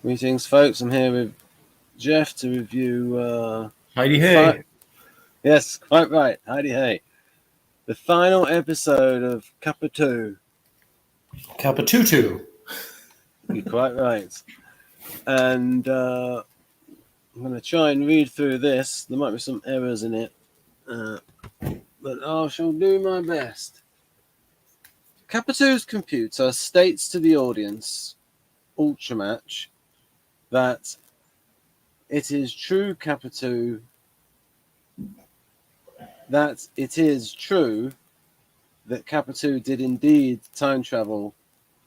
Greetings, folks. I'm here with Jeff to review. Heidi Hey. Yes, quite right. Heidi Hey. The final episode of Kappatoo. Kappatoo. You're quite right. And I'm going to try and read through this. There might be some errors in it, but I shall do my best. Kappatoo's computer states to the audience, Ultramatch, that it is true, Kappatoo, that it is true that Kappatoo did indeed time travel,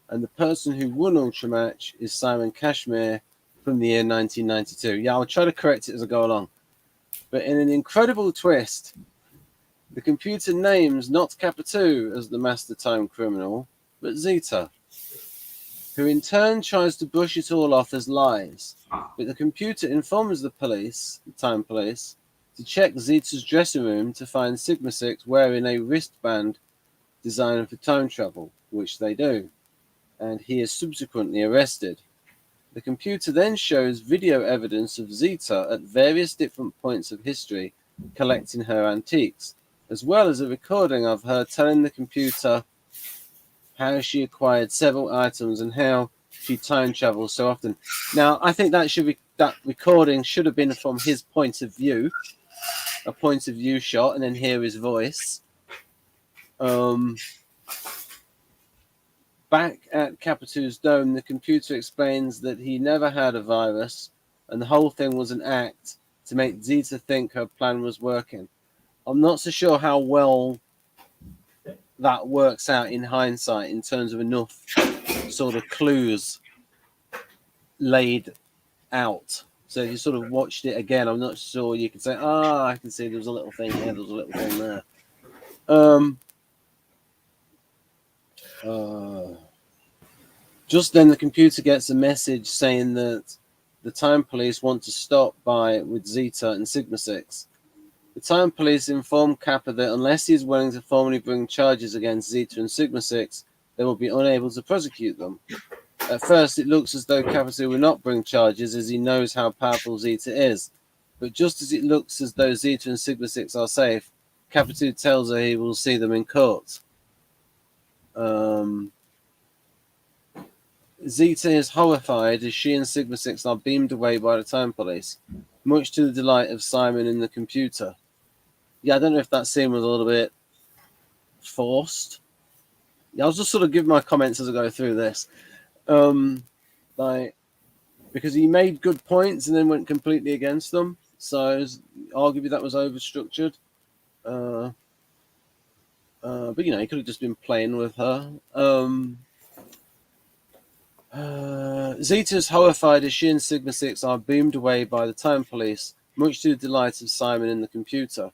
and the person who won Ultramatch is Simon Cashmere from the year 1992. Yeah, I'll try to correct it as I go along. But in an incredible twist, the computer names not Kappatoo as the master time criminal, but Zeta, who in turn tries to brush it all off as lies. But the computer informs the police, the time police, to check Zeta's dressing room to find Sigmasix wearing a wristband designed for time travel, which they do, and he is subsequently arrested. The computer then shows video evidence of Zeta at various different points of history collecting her antiques, as well as a recording of her telling the computer how she acquired several items and how she time travels so often. Now, I think that recording should have been from his point of view, a point of view shot, and then hear his voice. Back at Kappatoo's dome, the computer explains that he never had a virus, and the whole thing was an act to make Zeta think her plan was working. I'm not so sure how well that works out in hindsight in terms of enough sort of clues laid out. So if you sort of watched it again, I'm not sure you can say, I can see there was a little thing here, there was a little thing there. Just then, the computer gets a message saying that the time police want to stop by with Zeta and Sigmasix. The time police inform Kappa that unless he is willing to formally bring charges against Zeta and Sigmasix, they will be unable to prosecute them. At first, it looks as though Kappatoo will not bring charges as he knows how powerful Zeta is. But just as it looks as though Zeta and Sigmasix are safe, Kappatoo tells her he will see them in court. Zeta is horrified as she and Sigmasix are beamed away by the time police, much to the delight of Simon and the computer. Yeah, I don't know if that scene was a little bit forced. Yeah, I'll just sort of give my comments as I go through this. Because he made good points and then went completely against them. So arguably that was overstructured. But he could have just been playing with her. Zeta's horrified as she and Sigmasix are beamed away by the time police, much to the delight of Simon and the computer.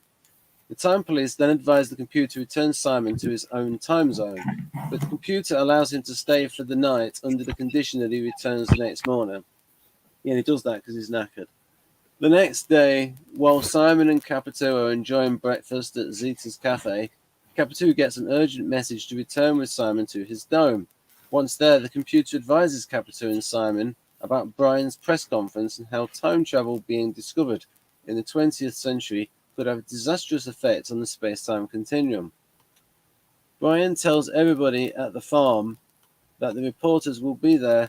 The time police then advise the computer to return Simon to his own time zone, but the computer allows him to stay for the night under the condition that he returns the next morning. Yeah, he does that because he's knackered. The next day, while Simon and Kappatoo are enjoying breakfast at Zeta's cafe, Kappatoo gets an urgent message to return with Simon to his dome. Once there, the computer advises Kappatoo and Simon about Brian's press conference and how time travel being discovered in the 20th century could have a disastrous effect on the space-time continuum. Brian tells everybody at the farm that the reporters will be there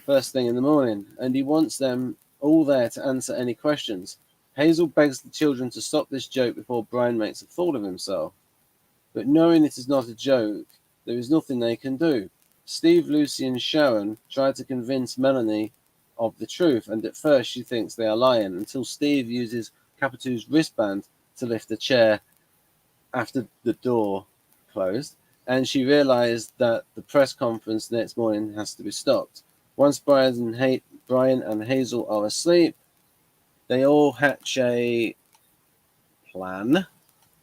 first thing in the morning, and he wants them all there to answer any questions. Hazel begs the children to stop this joke before Brian makes a fool of himself. But knowing it is not a joke, there is nothing they can do. Steve, Lucy, and Sharon try to convince Melanie of the truth, and at first she thinks they are lying, until Steve uses Kappatoo's wristband to lift the chair after the door closed, and she realized that the press conference the next morning has to be stopped. Once Brian and Hazel are asleep, they all hatch a plan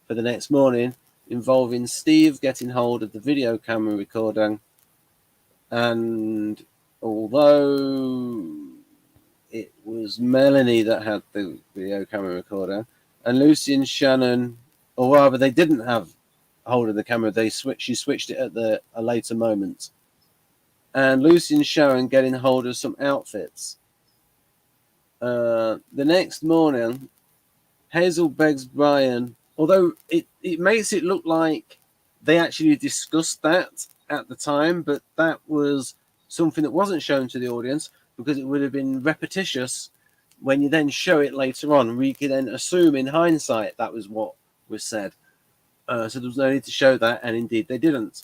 for the next morning involving Steve getting hold of the video camera recording, and although it was Melanie that had the video camera recorder, and Lucy and Shannon, or rather they didn't have hold of the camera, she switched it at a later moment. And Lucy and Sharon getting hold of some outfits. The next morning, Hazel begs Brian, although it makes it look like they actually discussed that at the time, but that was something that wasn't shown to the audience because it would have been repetitious when you then show it later on. We can then assume in hindsight that was what was said. So there was no need to show that, and indeed they didn't.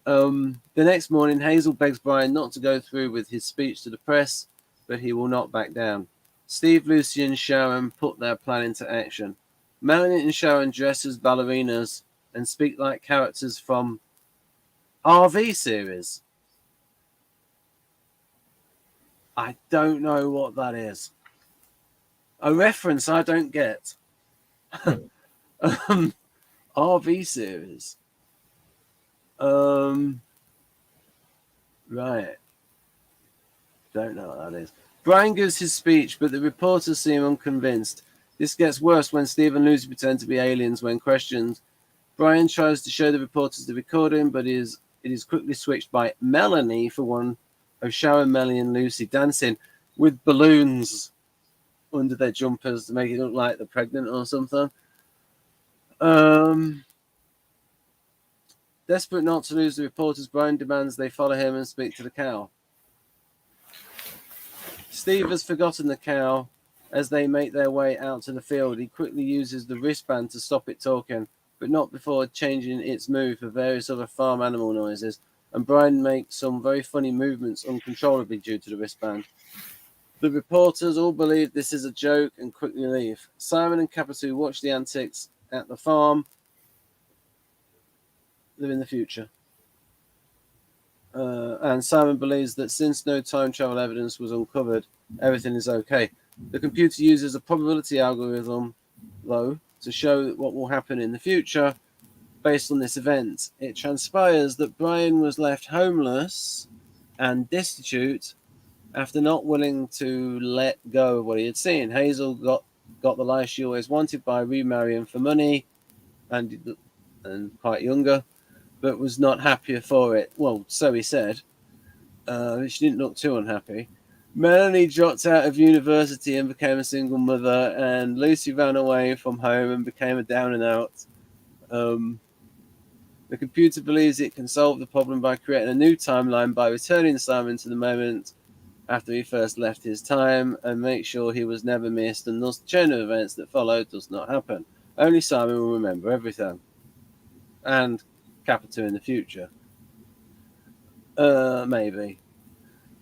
The next morning, Hazel begs Brian not to go through with his speech to the press, but he will not back down. Steve, Lucy, and Sharon put their plan into action. Melanie and Sharon dress as ballerinas and speak like characters from RV series. I don't know what that is. A reference I don't get. RV series. Right. Don't know what that is. Brian gives his speech, but the reporters seem unconvinced. This gets worse when Steve and Lucy pretend to be aliens when questioned. Brian tries to show the reporters the recording, but it is quickly switched by Melanie for one of Sharon, Melanie, and Lucy dancing with balloons under their jumpers to make it look like they're pregnant or something. Desperate not to lose the reporters, Brian demands they follow him and speak to the cow. Steve has forgotten the cow. As they make their way out to the field, he quickly uses the wristband to stop it talking, but not before changing its mood for various other farm animal noises, and Brian makes some very funny movements uncontrollably due to the wristband. The reporters all believe this is a joke and quickly leave. Simon and Kappatoo watch the antics at the farm. They're in the future. And Simon believes that since no time travel evidence was uncovered, everything is okay. The computer uses a probability algorithm, though, to show what will happen in the future based on this event. It transpires that Brian was left homeless and destitute after not willing to let go of what he had seen. Hazel got the life she always wanted by remarrying for money and quite younger, but was not happier for it. Well, so he said. She didn't look too unhappy. Melanie dropped out of university and became a single mother, and Lucy ran away from home and became a down and out. The computer believes it can solve the problem by creating a new timeline by returning Simon to the moment after he first left his time and make sure he was never missed, and thus the chain of events that followed does not happen. Only Simon will remember everything. And Kappatoo in the future. Maybe.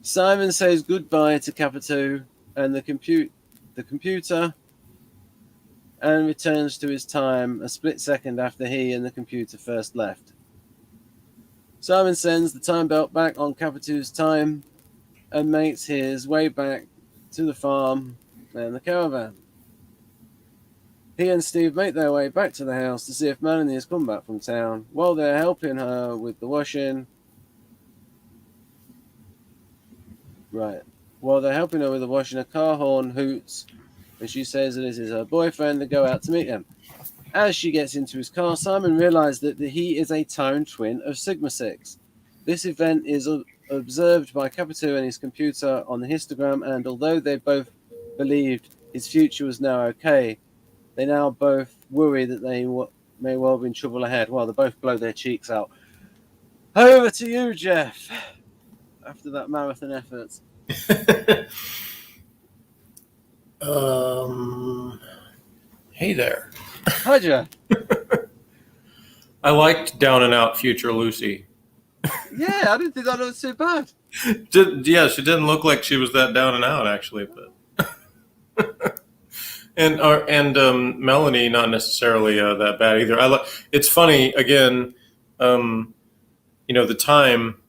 Simon says goodbye to Kappatoo and the computer and returns to his time a split second after he and the computer first left. Simon sends the time belt back on Kappatoo's time and makes his way back to the farm and the caravan. He and Steve make their way back to the house to see if Melanie has come back from town. While they're helping her with the washing, a car horn hoots, and she says that this is her boyfriend to go out to meet him. As she gets into his car, Simon realizes that he is a time twin of Sigmasix. This event is observed by Kappatoo and his computer on the histogram, and although they both believed his future was now okay, they now both worry that they may well be in trouble ahead. Well, they both blow their cheeks out. Over to you, Jeff, after that marathon effort. Hey there. Hi, Jeff. I liked Down and Out Future Lucy. Yeah, I didn't think that looked so bad. Yeah, she didn't look like she was that down and out, actually. But and Melanie, not necessarily that bad either. It's funny, again, the time,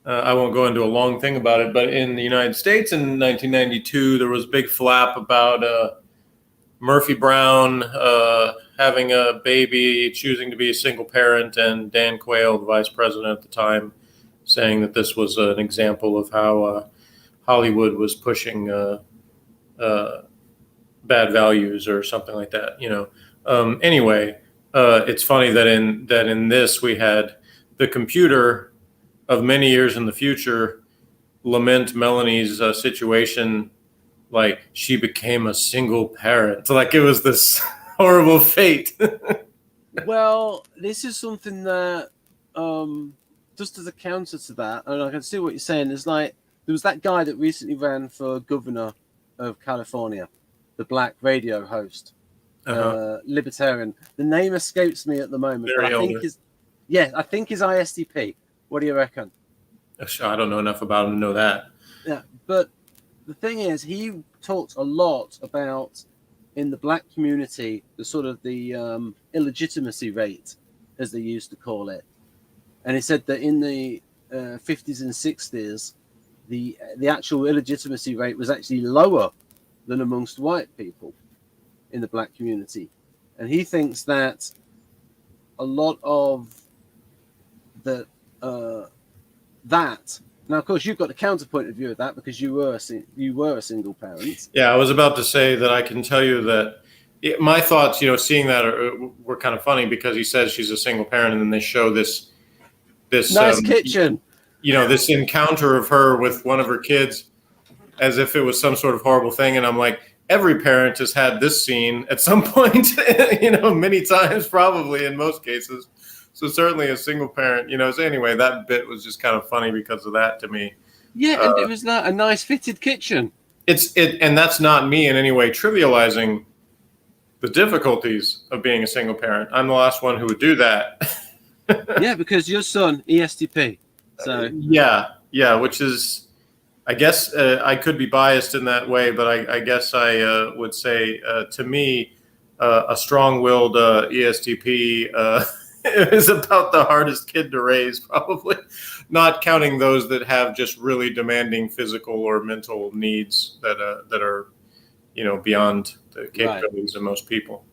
I won't go into a long thing about it, but in the United States in 1992, there was a big flap about Murphy Brown having a baby, choosing to be a single parent, and Dan Quayle, the vice president at the time, saying that this was an example of how Hollywood was pushing bad values or something like that. Anyway, it's funny that in this we had the computer of many years in the future lament Melanie's situation like she became a single parent. Like it was this horrible fate. Well, this is something that, just as a counter to that, and I can see what you're saying. There's like there was that guy that recently ran for governor of California, the black radio host, libertarian. The name escapes me at the moment, Very but I think elder. I think his ISDP. What do you reckon? I don't know enough about him to know that. Yeah, but the thing is, he talked a lot about in the black community the sort of the illegitimacy rate, as they used to call it, and he said that in the 50s and 60s, the actual illegitimacy rate was actually lower than amongst white people in the black community, and he thinks that a lot of the that. Now, of course, you've got the counterpoint of view of that because you were a single parent. Yeah, I was about to say that I can tell you that my thoughts, seeing that were kind of funny because he says she's a single parent, and then they show this nice kitchen. This encounter of her with one of her kids as if it was some sort of horrible thing. And I'm like, every parent has had this scene at some point, many times, probably in most cases. So certainly a single parent, so anyway, that bit was just kind of funny because of that to me. Yeah, and it was like a nice fitted kitchen. And that's not me in any way trivializing the difficulties of being a single parent. I'm the last one who would do that. Yeah, because your son, ESTP. So yeah, which is, I guess I could be biased in that way, but I guess I would say to me, a strong-willed ESTP is about the hardest kid to raise, probably, not counting those that have just really demanding physical or mental needs that are, beyond the capabilities of most people.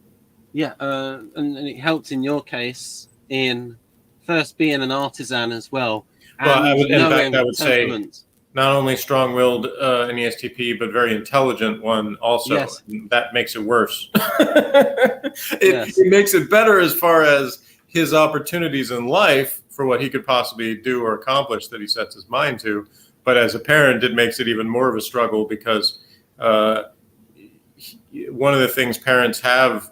Yeah, and it helped in your case in first being an artisan as well. Well, I would say not only strong-willed an ESTP, but very intelligent one also. Yes. That makes it worse. It makes it better as far as his opportunities in life for what he could possibly do or accomplish that he sets his mind to. But as a parent, it makes it even more of a struggle because one of the things parents have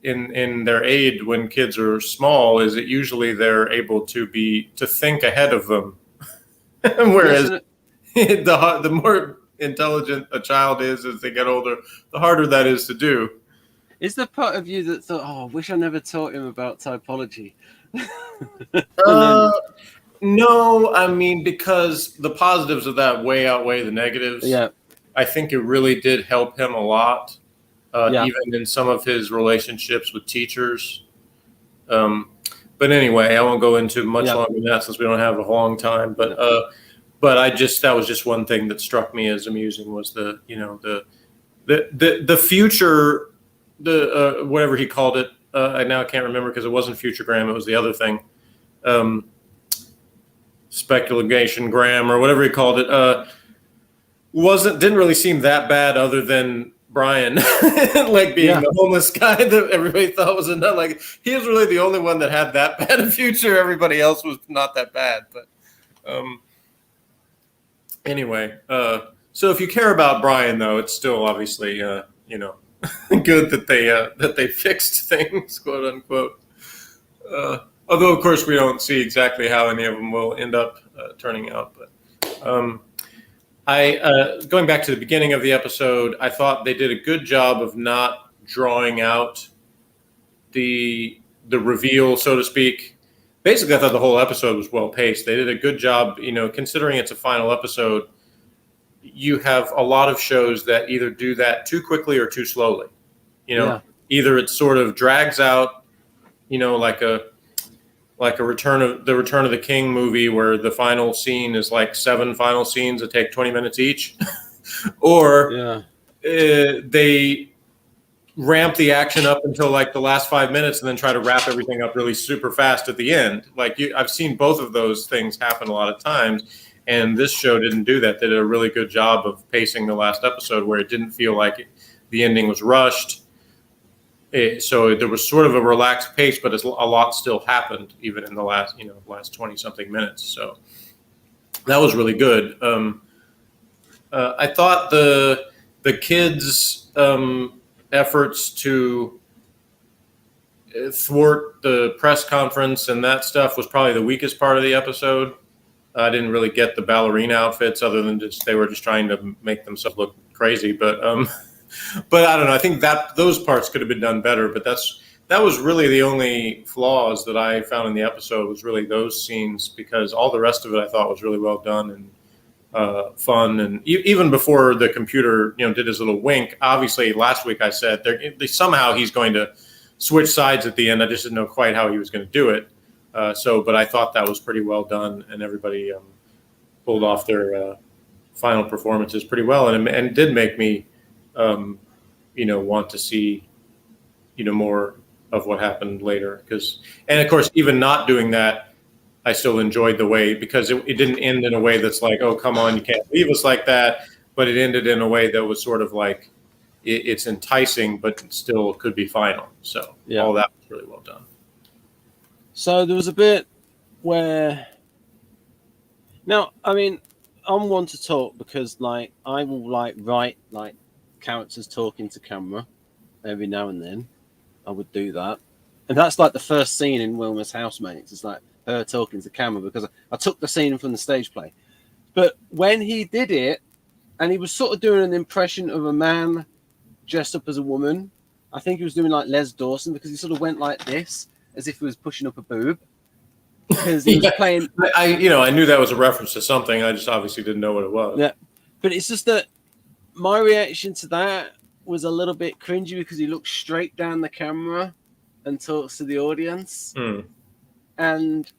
in their aid when kids are small is that usually they're able to think ahead of them. Whereas the more intelligent a child is as they get older, the harder that is to do. Is there part of you that thought, I wish I never taught him about typology? No, I mean, because the positives of that way outweigh the negatives. Yeah. I think it really did help him a lot, even in some of his relationships with teachers. But anyway, I won't go into much longer than that since we don't have a long time. But that was just one thing that struck me as amusing was the future, whatever he called it. I now can't remember because it wasn't Futuregram. It was the other thing. Speculation gram or whatever he called it. Didn't really seem that bad other than Brian, like being the homeless guy that everybody thought was enough. Like he was really the only one that had that bad a future. Everybody else was not that bad. But anyway, so if you care about Brian, though, it's still obviously good that they fixed things, quote unquote. Although of course we don't see exactly how any of them will end up turning out, but. Going back to the beginning of the episode, I thought they did a good job of not drawing out the reveal, so to speak. Basically, I thought the whole episode was well paced. They did a good job, considering it's a final episode. You have a lot of shows that either do that too quickly or too slowly. Either it sort of drags out, like a Return of the King movie where the final scene is like 7 final scenes that take 20 minutes each, or they ramp the action up until like the last 5 minutes and then try to wrap everything up really super fast at the end. Like I've seen both of those things happen a lot of times, and this show didn't do that. They did a really good job of pacing the last episode where it didn't feel like the ending was rushed. So there was sort of a relaxed pace, but a lot still happened even in the last 20 something minutes. So that was really good. I thought the kids' efforts to thwart the press conference and that stuff was probably the weakest part of the episode. I didn't really get the ballerina outfits, other than just they were just trying to make themselves look crazy. But but I don't know. I think that those parts could have been done better. But that was really the only flaws that I found in the episode, was really those scenes, because all the rest of it I thought was really well done and fun. And even before the computer, did his little wink. Obviously, last week I said somehow he's going to switch sides at the end. I just didn't know quite how he was going to do it. But I thought that was pretty well done, and everybody pulled off their final performances pretty well, and did make me, want to see, more of what happened later. And of course, even not doing that, I still enjoyed the way, because it didn't end in a way that's like, oh, come on, you can't leave us like that. But it ended in a way that was sort of like, it's enticing, but still could be final. So all that was really well done. So there was a bit where, now, I mean, I'm one to talk because, like, I will write characters talking to camera every now and then. I would do that, and that's like the first scene in Wilma's Housemates. It's like her talking to camera, because I took the scene from the stage play. But when he did it, and he was sort of doing an impression of a man dressed up as a woman, I think he was doing like Les Dawson, because he sort of went like this, as if he was pushing up a boob, because he was playing. I knew that was a reference to something. I just obviously didn't know what it was. Yeah, but it's just that my reaction to that was a little bit cringy, because he looks straight down the camera and talks to the audience. And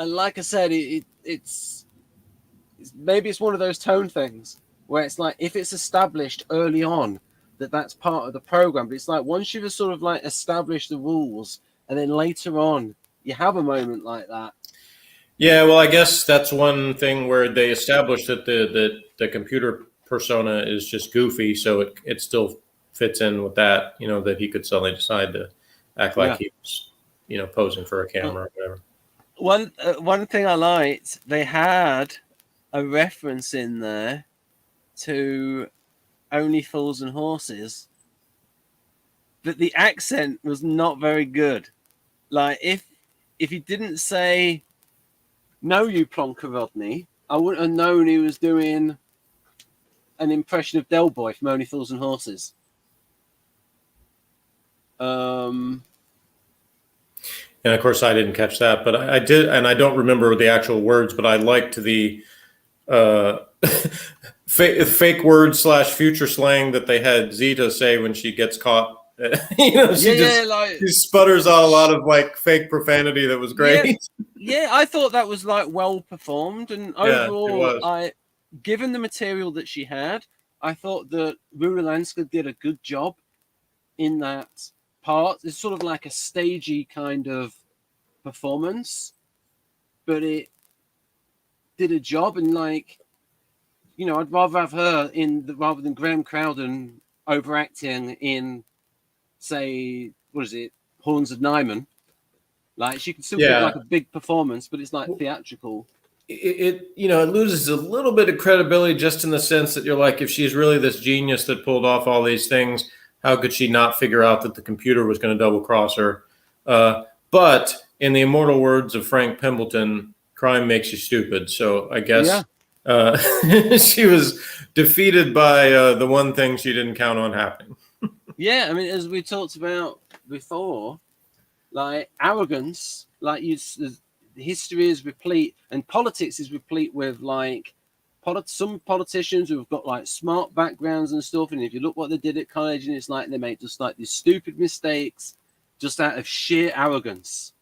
like I said, it's maybe it's one of those tone things where it's like, if it's established early on that that's part of the program, but it's like once you've sort of like established the rules, and then later on you have a moment like that. Yeah, well, I guess that's one thing where they established that the computer persona is just goofy, so it still fits in with that, that he could suddenly decide to act like he was, posing for a camera or whatever. One thing I liked, they had a reference in there to Only Fools and Horses, but the accent was not very good. Like, if he didn't say, "No, you plonker Rodney," I wouldn't have known he was doing an impression of Del Boy from Only Fools and Horses. And of course, I didn't catch that, but I did, and I don't remember the actual words, but I liked the fake word / future slang that they had Zeta say when she gets caught. She sputters out a lot of like fake profanity that was great. Yeah, I thought that was like well performed, and overall, given the material that she had, I thought that Rulanska did a good job in that part. It's sort of like a stagey kind of performance, but it did a job. And like, I'd rather have her rather than Graham Crowden overacting in, say, what is it, Horns of Nyman. Like, she can still give like a big performance, but it's like theatrical. It loses a little bit of credibility, just in the sense that you're like, if she's really this genius that pulled off all these things, how could she not figure out that the computer was going to double cross her? But in the immortal words of Frank Pembleton, crime makes you stupid. So I guess she was defeated by the one thing she didn't count on happening. Yeah, I mean, as we talked about before, like arrogance, like history is replete, and politics is replete with like some politicians who've got like smart backgrounds and stuff, and if you look what they did at college, and it's like they made just like these stupid mistakes just out of sheer arrogance,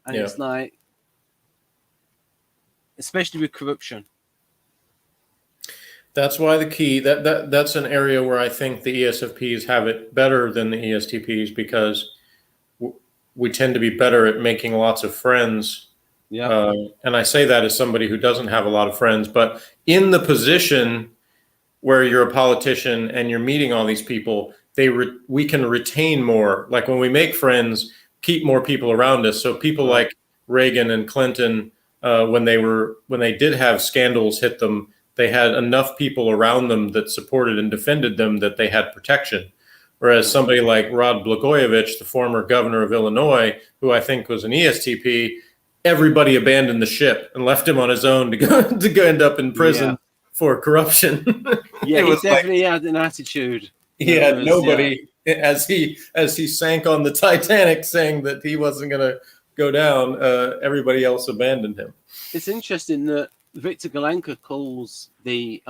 and it's like, especially with corruption. That's why the key that's an area where I think the ESFPs have it better than the ESTPs, because we tend to be better at making lots of friends. And I say that as somebody who doesn't have a lot of friends, but in the position where you're a politician and you're meeting all these people, we can retain more. Like when we make friends, keep more people around us. So people like Reagan and Clinton, when they did have scandals hit them, they had enough people around them that supported and defended them that they had protection. Whereas somebody like Rod Blagojevich, the former governor of Illinois, who I think was an ESTP, everybody abandoned the ship and left him on his own to go end up in prison for corruption. Yeah, he definitely had an attitude. He had nobody as he sank on the Titanic, saying that he wasn't going to go down. Everybody else abandoned him. It's interesting that Victor Galenka calls the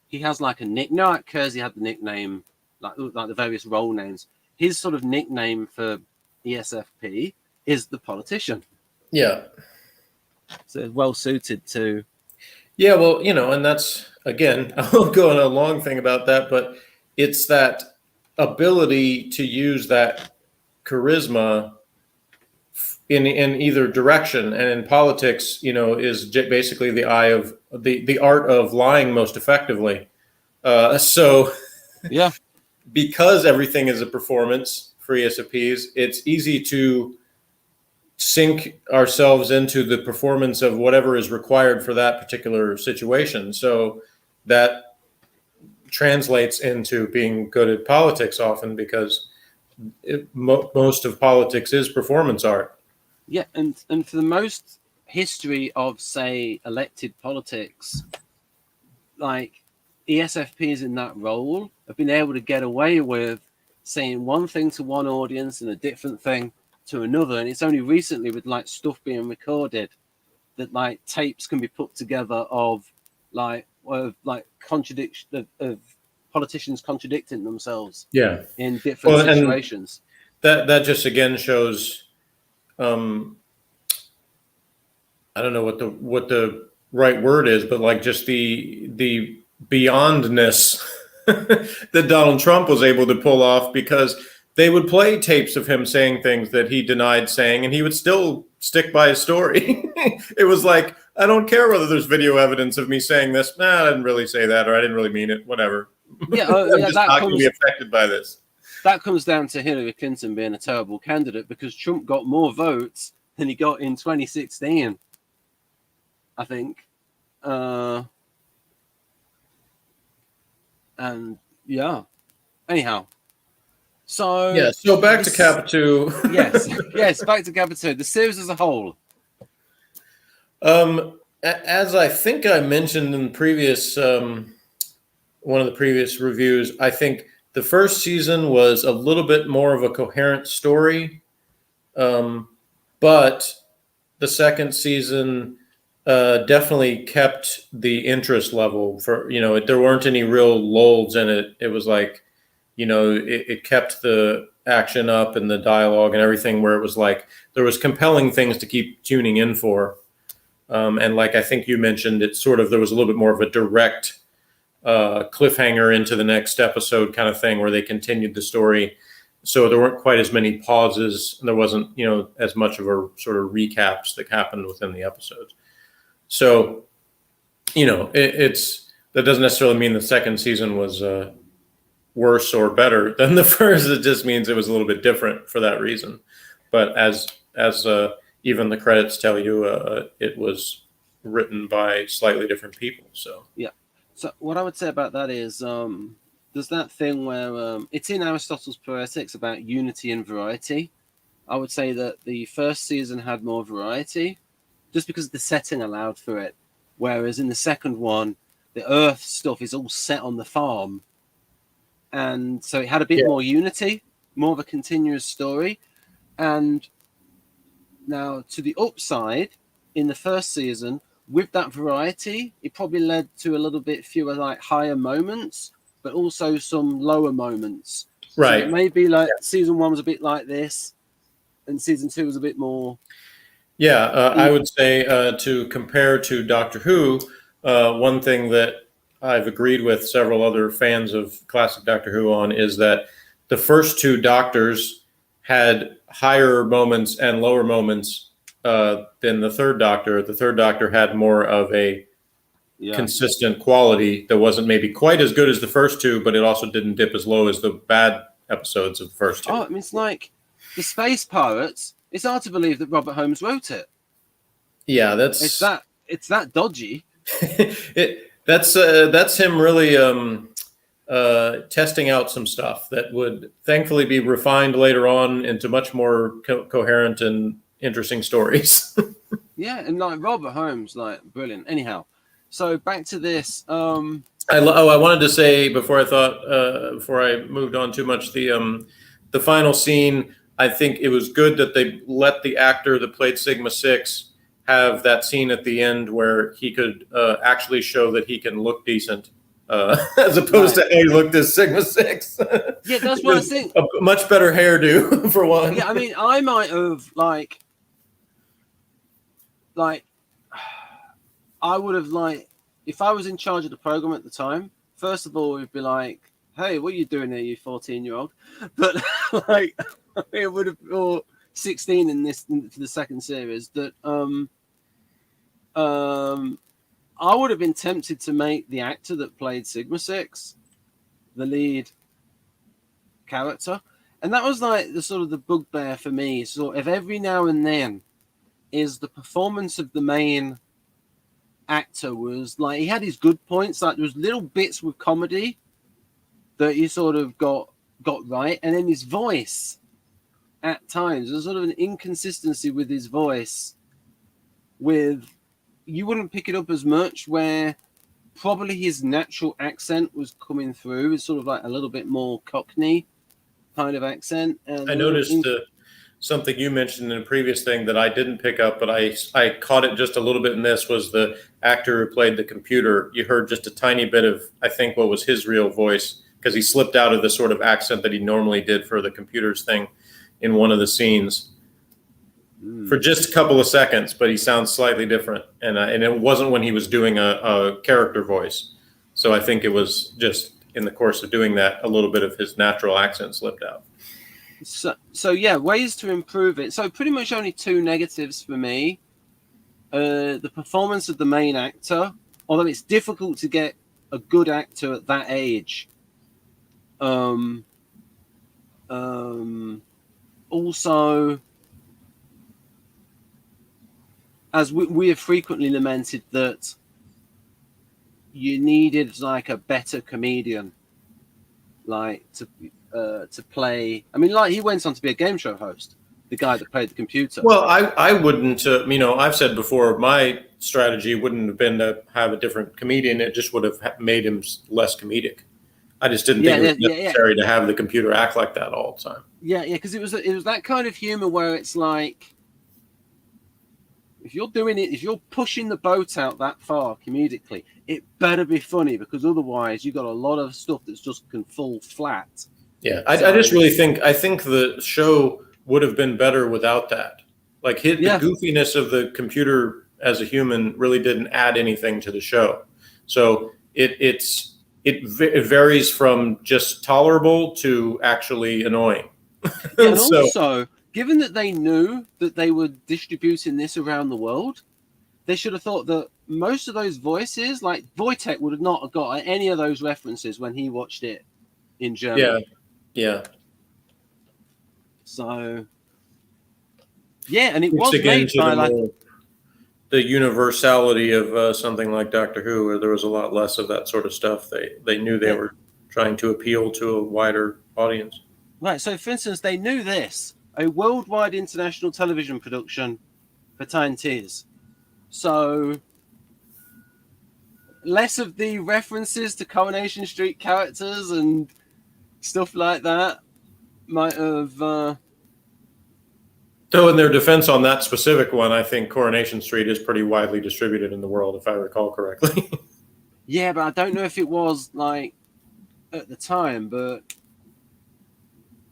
he has like a nickname. No, like Kersey had the nickname, like the various role names. His sort of nickname for ESFP is the politician. Yeah. So well suited to. Yeah, well, and that's, again, I won't go on a long thing about that, but it's that ability to use that charisma in either direction. And in politics, is basically the art of lying most effectively. So yeah, because everything is a performance for ESFPs, it's easy to sink ourselves into the performance of whatever is required for that particular situation. So that translates into being good at politics often, because most of politics is performance art. Yeah, and for the most history of, say, elected politics, like ESFPs in that role have been able to get away with saying one thing to one audience and a different thing to another. And it's only recently, with like stuff being recorded, that like tapes can be put together of contradiction of politicians contradicting themselves in different situations. That just again shows I don't know what the right word is, but like just the beyondness that Donald Trump was able to pull off, because they would play tapes of him saying things that he denied saying, and he would still stick by his story. It was like, I don't care whether there's video evidence of me saying this. I didn't really say that, or I didn't really mean it, whatever. Yeah, I'm just not going to be affected by this. That comes down to Hillary Clinton being a terrible candidate, because Trump got more votes than he got in 2016, I think. And yeah, anyhow. So back to Kappatoo. yes, back to Kappatoo. The series as a whole. As I think I mentioned in previous one of the previous reviews, I think the first season was a little bit more of a coherent story, but the second season definitely kept the interest level. There weren't any real lulls in it. It was like, it kept the action up and the dialogue and everything, where it was like there was compelling things to keep tuning in for. And like I think you mentioned, it there was a little bit more of a direct cliffhanger into the next episode kind of thing, where they continued the story. So there weren't quite as many pauses, and there wasn't, as much of a sort of recaps that happened within the episodes. So, that doesn't necessarily mean the second season was worse or better than the first. It just means it was a little bit different for that reason. But as even the credits tell you, it was written by slightly different people. So yeah. So what I would say about that is, there's that thing where it's in Aristotle's Poetics about unity and variety. I would say that the first season had more variety, just because the setting allowed for it. Whereas in the second one, the Earth stuff is all set on the farm. And so it had a bit more unity, more of a continuous story. And now to the upside, in the first season, with that variety, it probably led to a little bit fewer like higher moments, but also some lower moments. Right. So maybe like season one was a bit like this, and season two was a bit more. Yeah, I would say to compare to Doctor Who, one thing that I've agreed with several other fans of classic Doctor Who on is that the first two Doctors had higher moments and lower moments than the third Doctor. The third Doctor had more of a consistent quality that wasn't maybe quite as good as the first two, but it also didn't dip as low as the bad episodes of the first two. Oh, I mean, it's like the Space Pirates. It's hard to believe that Robert Holmes wrote it. Yeah, it's that dodgy. That's him really testing out some stuff that would thankfully be refined later on into much more coherent and interesting stories. Yeah, and like Robert Holmes, like brilliant. Anyhow, so back to this. I wanted to say before I moved on too much, the final scene. I think it was good that they let the actor that played Sigma-6 have that scene at the end where he could actually show that he can look decent, as opposed to he looked as Sigma-6. Yeah, that's what I think. A much better hairdo for one. Yeah, I mean, I might have like I would have like, if I was in charge of the program at the time, first of all, we'd be like, hey, what are you doing here, you 14-year-old? But like, it would have, or 16 in this, for the second series, that I would have been tempted to make the actor that played Sigma-6 the lead character. And that was like the sort of the bugbear for me. Sort of every now and then is the performance of the main actor was like, he had his good points. Like there was little bits with comedy that he sort of got right. And then his voice at times, there's sort of an inconsistency with his voice with, you wouldn't pick it up as much, where probably his natural accent was coming through. It's sort of like a little bit more Cockney kind of accent. And I noticed something you mentioned in a previous thing that I didn't pick up, but I caught it just a little bit in this, was the actor who played the computer. You heard just a tiny bit of, I think, what was his real voice, because he slipped out of the sort of accent that he normally did for the computers thing in one of the scenes for just a couple of seconds, but he sounds slightly different. And it wasn't when he was doing a character voice. So I think it was just in the course of doing that, a little bit of his natural accent slipped out. So yeah, ways to improve it. So pretty much only two negatives for me. The performance of the main actor, although it's difficult to get a good actor at that age. Also, as we have frequently lamented, that you needed like a better comedian, like to play. I mean, like he went on to be a game show host, the guy that played the computer. Well, I wouldn't, I've said before, my strategy wouldn't have been to have a different comedian. It just would have made him less comedic. I just didn't think it was necessary to have the computer act like that all the time. Yeah, because it was that kind of humor where it's like, if you're doing it, if you're pushing the boat out that far comedically, it better be funny, because otherwise you got a lot of stuff that's just can fall flat. Yeah, I just really think the show would have been better without that. Like the goofiness of the computer as a human really didn't add anything to the show. So it varies from just tolerable to actually annoying. And also, given that they knew that they were distributing this around the world, they should have thought that most of those voices, like Wojtek would have not got any of those references when he watched it in Germany. Yeah. So, yeah, and it was made by like the universality of something like Doctor Who, where there was a lot less of that sort of stuff. They knew they were trying to appeal to a wider audience. Right. So, for instance, they knew this, a worldwide international television production for TNTs. So, less of the references to Coronation Street characters and stuff like that might have. So, in their defense on that specific one, I think Coronation Street is pretty widely distributed in the world, if I recall correctly. Yeah, but I don't know if it was like at the time, but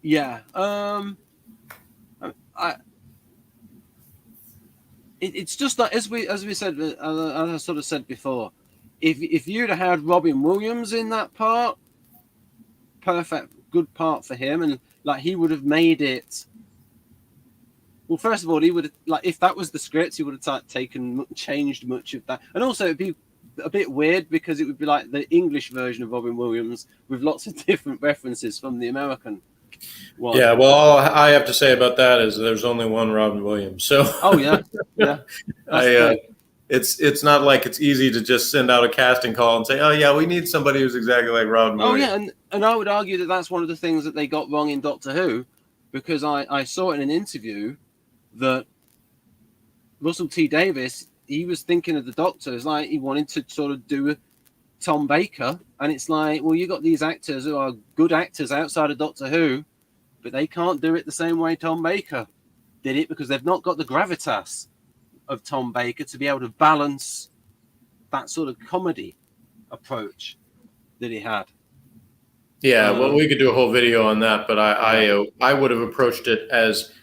yeah. It's just like, as we said, as I sort of said before, if you'd have had Robin Williams in that part, perfect, good part for him, and like he would have made it. Well, first of all, he would have, like, if that was the script, he would have changed much of that, and also it'd be a bit weird because it would be like the English version of Robin Williams with lots of different references from the American one. Yeah, well, all I have to say about that is there's only one Robin Williams. So oh yeah. it's not like it's easy to just send out a casting call and say, oh yeah, we need somebody who's exactly like Rod Mooney. Oh yeah, and I would argue that that's one of the things that they got wrong in Doctor Who, because I saw in an interview that Russell T Davies, he was thinking of the Doctor as like he wanted to sort of do a Tom Baker, and it's like, well, you got these actors who are good actors outside of Doctor Who, but they can't do it the same way Tom Baker did it because they've not got the gravitas of Tom Baker to be able to balance that sort of comedy approach that he had. Yeah, well, we could do a whole video on that, but I would have approached it as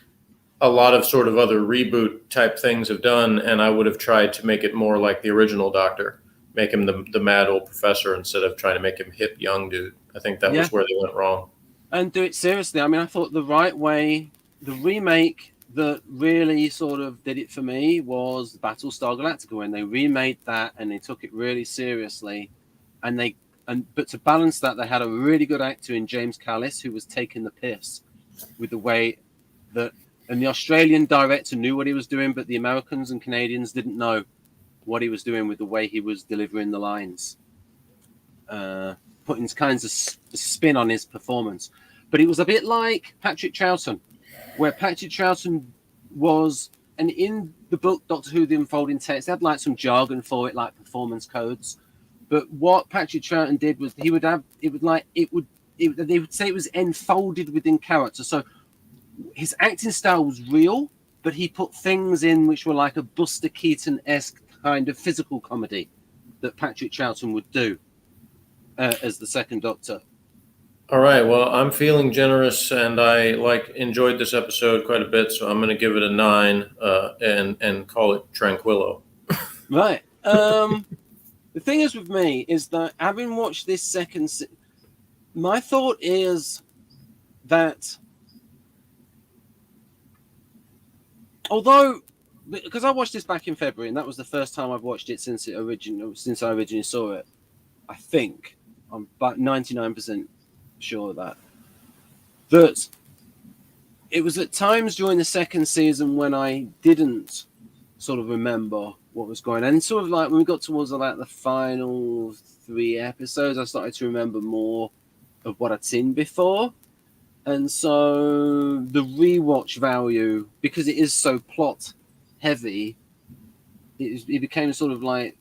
a lot of sort of other reboot type things have done, and I would have tried to make it more like the original Doctor, make him the mad old professor instead of trying to make him hip young dude. I think that was where they went wrong. And do it seriously. I mean, I thought the right way, the remake that really sort of did it for me was Battlestar Galactica, when they remade that and they took it really seriously, but to balance that, they had a really good actor in James Callis who was taking the piss with the way that, and the Australian director knew what he was doing, but the Americans and Canadians didn't know what he was doing with the way he was delivering the lines, putting kinds of spin on his performance. But it was a bit like Patrick Troughton, where Patrick Troughton was, and in the book Doctor Who: The Unfolding Text, they had like some jargon for it, like performance codes. But what Patrick Troughton did was they would say it was enfolded within character. So his acting style was real, but he put things in which were like a Buster Keaton-esque kind of physical comedy that Patrick Troughton would do as the second Doctor. All right. Well, I'm feeling generous, and I enjoyed this episode quite a bit, so I'm going to give it a 9 and call it Tranquillo. Right. The thing is with me is that having watched this second, my thought is that although, because I watched this back in February, and that was the first time I've watched it since I originally saw it, I think I'm about 99% sure of that it was at times during the second season when I didn't sort of remember what was going on, and sort of like when we got towards about the final 3 episodes, I started to remember more of what I'd seen before. And so the rewatch value, because it is so plot heavy, it became sort of like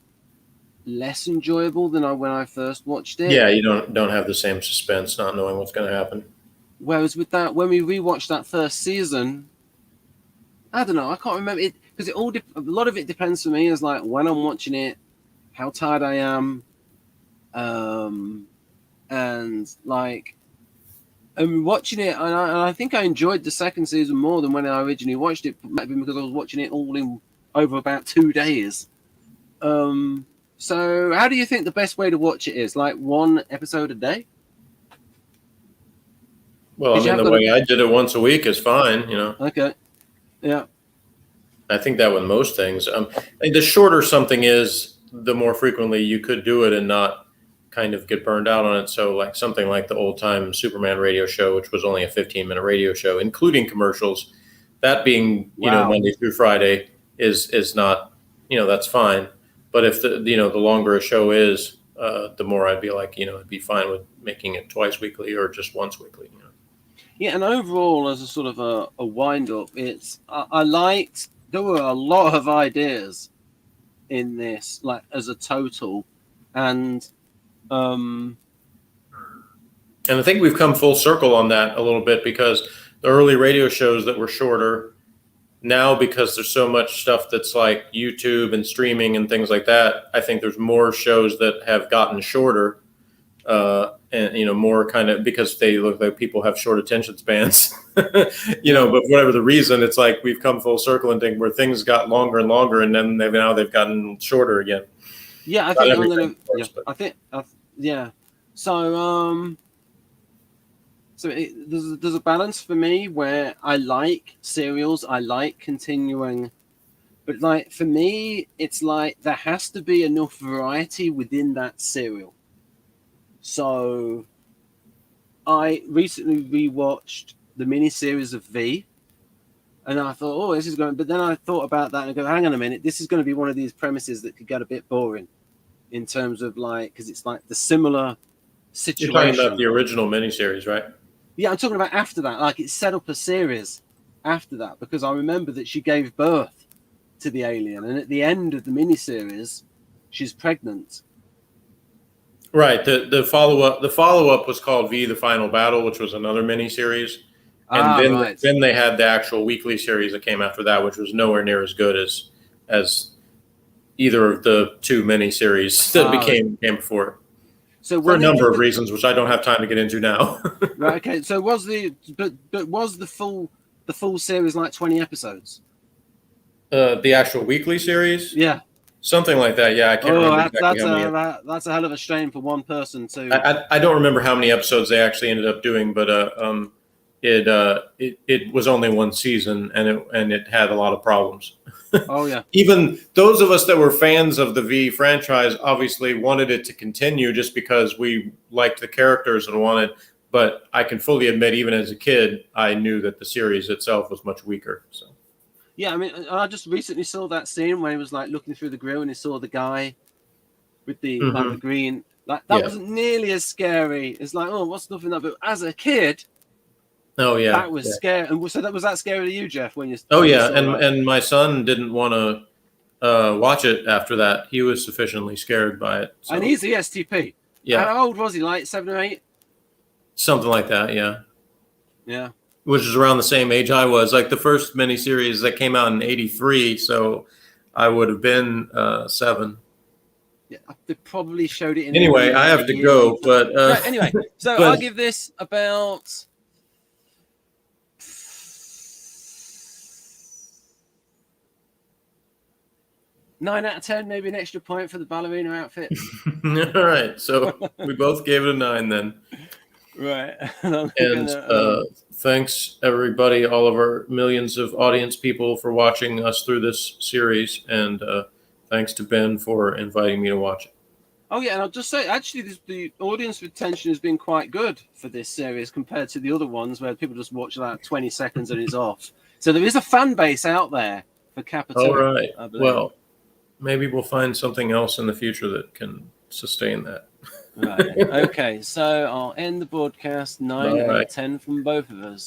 less enjoyable than when I first watched it. Yeah, you don't have the same suspense, not knowing what's going to happen. Whereas with that, when we rewatched that first season, I don't know, I can't remember it, because a lot of it depends for me is like when I'm watching it, how tired I am, and like I'm watching it, and I think I enjoyed the second season more than when I originally watched it. Maybe because I was watching it all in over about 2 days. So how do you think the best way to watch it is? Like 1 episode a day? Well, I mean, the way I did it once a week is fine, you know. Okay. Yeah. I think that with most things. The shorter something is, the more frequently you could do it and not kind of get burned out on it. So like something like the old time Superman radio show, which was only a 15-minute radio show, including commercials, that being, you know, Monday through Friday is not, you know, that's fine. But if the longer a show is, the more I'd be like, you know, I'd be fine with making it twice weekly or just once weekly, you know. Yeah, and overall, as a sort of a wind up, I liked, there were a lot of ideas in this, like as a total, and I think we've come full circle on that a little bit, because the early radio shows that were shorter, now because there's so much stuff that's like YouTube and streaming and things like that, I think there's more shows that have gotten shorter, and, you know, more kind of because they look like people have short attention spans, you know, but whatever the reason, it's like we've come full circle and think where things got longer and longer, and then they've gotten shorter again. Yeah, I think So there's a balance for me where I like serials, I like continuing, but like for me, it's like there has to be enough variety within that serial. So I recently rewatched the miniseries of V, And I thought, oh, this is going. But then I thought about that and I go, hang on a minute, this is going to be one of these premises that could get a bit boring, in terms of like, because it's like the similar situation. You're talking about the original miniseries, right? Yeah, I'm talking about after that. Like, it set up a series after that, because I remember that she gave birth to the alien, and at the end of the miniseries, she's pregnant. Right. The follow up was called V: The Final Battle, which was another miniseries, and then they had the actual weekly series that came after that, which was nowhere near as good as either of the two miniseries that came before. So for a number of reasons, which I don't have time to get into now. Right. Okay. So was the full series like 20 episodes? The actual weekly series? Yeah. Something like that. Yeah, I can't remember exactly how many. That's a hell of a strain for one person to. I don't remember how many episodes they actually ended up doing, but it was only one season, and it had a lot of problems. Oh yeah. Even those of us that were fans of the V franchise obviously wanted it to continue just because we liked the characters and wanted. But I can fully admit, even as a kid, I knew that the series itself was much weaker. So. Yeah, I mean, I just recently saw that scene where he was like looking through the grill and he saw the guy with the like the green. Like that wasn't nearly as scary. It's like, oh, what's nothing that? But as a kid, that was scary. And so was that scary to you, Jeff? When you? And my son didn't want to watch it after that. He was sufficiently scared by it. So. And he's the STP. Yeah. How old was he? Like 7 or 8? Something like that. Yeah. Yeah. Which is around the same age I was. Like the first miniseries that came out in '83, so I would have been 7. Yeah, they probably showed it in. Anyway, I have to go, but right, anyway, so I'll give this about 9 out of 10, maybe an extra point for the ballerina outfit. All right, so we both gave it a 9 then. Right. And thanks everybody, all of our millions of audience people, for watching us through this series, and thanks to Ben for inviting me to watch it. Oh yeah, and I'll just say, actually, the audience retention has been quite good for this series compared to the other ones where people just watch about 20 seconds and it's off. So there is a fan base out there for Kappatoo. All right. Well, maybe we'll find something else in the future that can sustain that. Right. Okay, so I'll end the broadcast. 9 out of 10 from both of us.